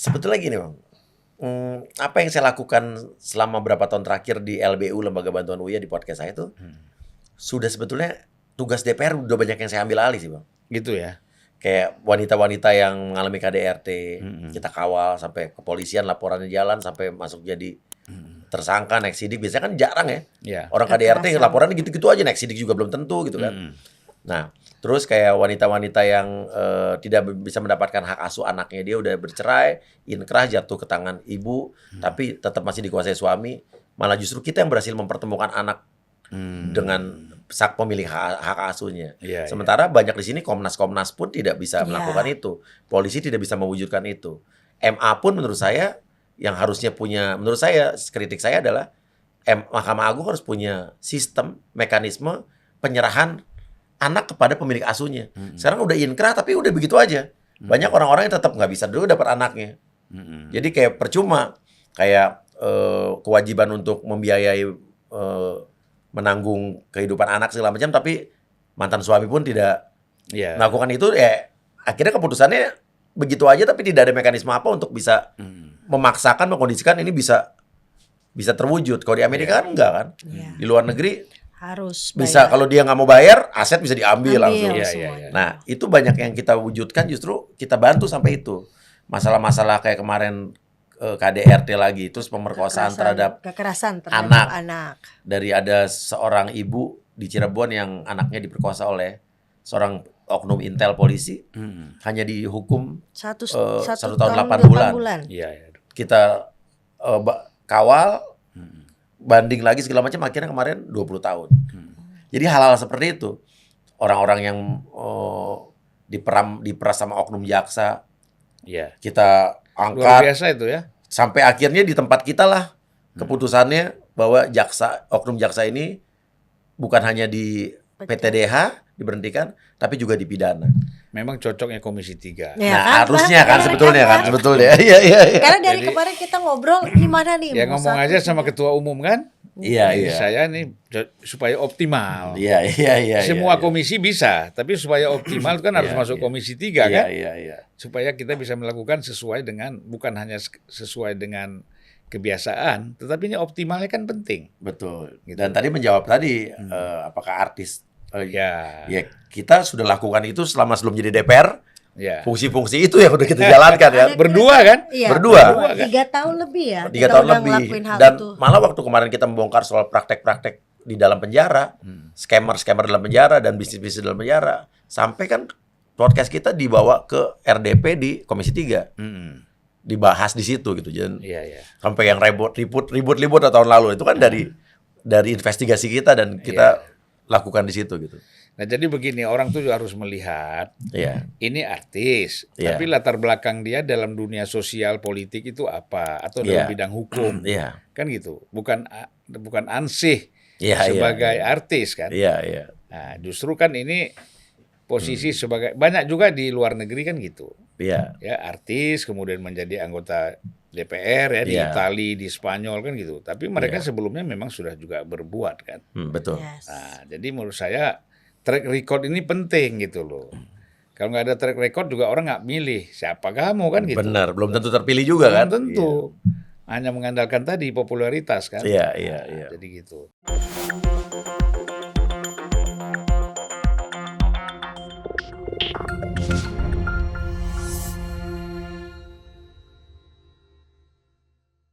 Sebetulnya gini Bang, apa yang saya lakukan selama berapa tahun terakhir di LBU, Lembaga Bantuan UIA, di podcast saya itu, sudah sebetulnya tugas DPR udah banyak yang saya ambil alih sih Bang. Gitu ya. Kayak wanita-wanita yang mengalami KDRT, kita Mm-mm. kawal sampai kepolisian, laporannya jalan sampai masuk jadi tersangka, naik sidik. Biasanya kan jarang ya. Ya. Orang KDRT Kekerasan. laporannya gitu-gitu aja, naik sidik juga belum tentu gitu kan. Mm-mm. Nah, terus kayak wanita-wanita yang tidak bisa mendapatkan hak asuh anaknya, dia udah bercerai, inkrah, jatuh ke tangan ibu, tapi tetap masih dikuasai suami. Malah justru kita yang berhasil mempertemukan anak dengan hak pemilik hak asuhnya. Iya, Sementara banyak di sini Komnas pun tidak bisa Iya. melakukan itu. Polisi tidak bisa mewujudkan itu. MA pun menurut saya yang harusnya punya, menurut saya kritik saya adalah Mahkamah Agung harus punya sistem, mekanisme penyerahan anak kepada pemilik asuhnya. Sekarang udah inkrah tapi udah begitu aja. Banyak orang-orang yang tetap nggak bisa dulu dapat anaknya. Jadi kayak percuma, kayak kewajiban untuk membiayai menanggung kehidupan anak segala macam, tapi mantan suami pun tidak Ya. melakukan itu, ya akhirnya keputusannya begitu aja tapi tidak ada mekanisme apa untuk bisa memaksakan, mengkondisikan ini bisa terwujud. Kalau di Amerika kan enggak kan. Iya. Di luar negeri Harus bisa, bayar. kalau dia nggak mau bayar, aset bisa diambil langsung. Iya, semuanya. iya. Nah, itu banyak yang kita wujudkan, justru kita bantu sampai itu. Masalah-masalah kayak kemarin KDRT lagi, terus pemerkosaan Kekerasan terhadap anak. anak. Dari ada seorang ibu di Cirebon yang anaknya diperkosa oleh seorang oknum intel polisi, hanya dihukum Satu satu tahun 8 bulan. Iya, iya. Kita kawal, banding lagi segala macam, akhirnya kemarin 20 tahun. Jadi hal-hal seperti itu, orang-orang yang diperas sama oknum jaksa, Iya. kita Luar angkat biasa itu ya. sampai akhirnya di tempat kita lah keputusannya bahwa oknum jaksa ini bukan hanya di PTDH diberhentikan, tapi juga dipidana. Memang cocoknya Komisi 3. Ya, Nah, kan, harusnya Bang? kan Ya, sebetulnya kan Bang? sebetulnya. Iya, iya, iya. Karena dari Jadi- kemarin kita ngobrol gimana nih? Ya mau ngomong satu, aja sama tiga. ketua umum kan. Iya, Jadi iya. saya nih supaya optimal. Iya, iya, iya. Semua iya. komisi bisa, tapi supaya optimal kan harus Iya, masuk iya. Komisi 3 Iya, kan. iya, iya. Supaya kita bisa melakukan sesuai dengan, bukan hanya sesuai dengan kebiasaan, tetapi ini optimalnya kan penting. Betul. Gitu. Dan tadi menjawab tadi apakah artis Ya, ya kita sudah lakukan itu selama sebelum jadi DPR. ya. Fungsi-fungsi itu yang udah kita jalankan ya. Ada Berdua kan? Iya, Berdua. Kan? 3 tahun lebih ya. 3 kita tahun udah lebih. ngelakuin hal Dan itu. malah waktu kemarin kita membongkar soal praktek-praktek di dalam penjara, scammer dalam penjara dan bisnis-bisnis dalam penjara, sampai kan podcast kita dibawa ke RDP di Komisi 3. Dibahas di situ gitu. Jadi Iya, iya. sampai yang ribut tahun lalu itu kan dari investigasi kita dan kita lakukan di situ gitu. Nah, jadi begini, orang tuh harus melihat Iya. ini artis, Iya. tapi latar belakang dia dalam dunia sosial politik itu apa, atau dalam Iya. bidang hukum, Iya. kan gitu. Bukan ansih Iya, sebagai iya. artis kan. Iya, iya. Nah, justru kan ini posisi sebagai, banyak juga di luar negeri kan gitu. Iya. Ya, artis kemudian menjadi anggota DPR ya di Iya. Itali, di Spanyol kan gitu. Tapi mereka Iya. sebelumnya memang sudah juga berbuat kan. Betul. Yes. Nah, jadi menurut saya track record ini penting gitu loh. Kalau nggak ada track record juga orang nggak milih siapa kamu kan gitu. Benar, belum tentu terpilih juga Belum kan? tentu. Hanya mengandalkan tadi popularitas kan. Iya, iya, Nah, iya. Jadi gitu.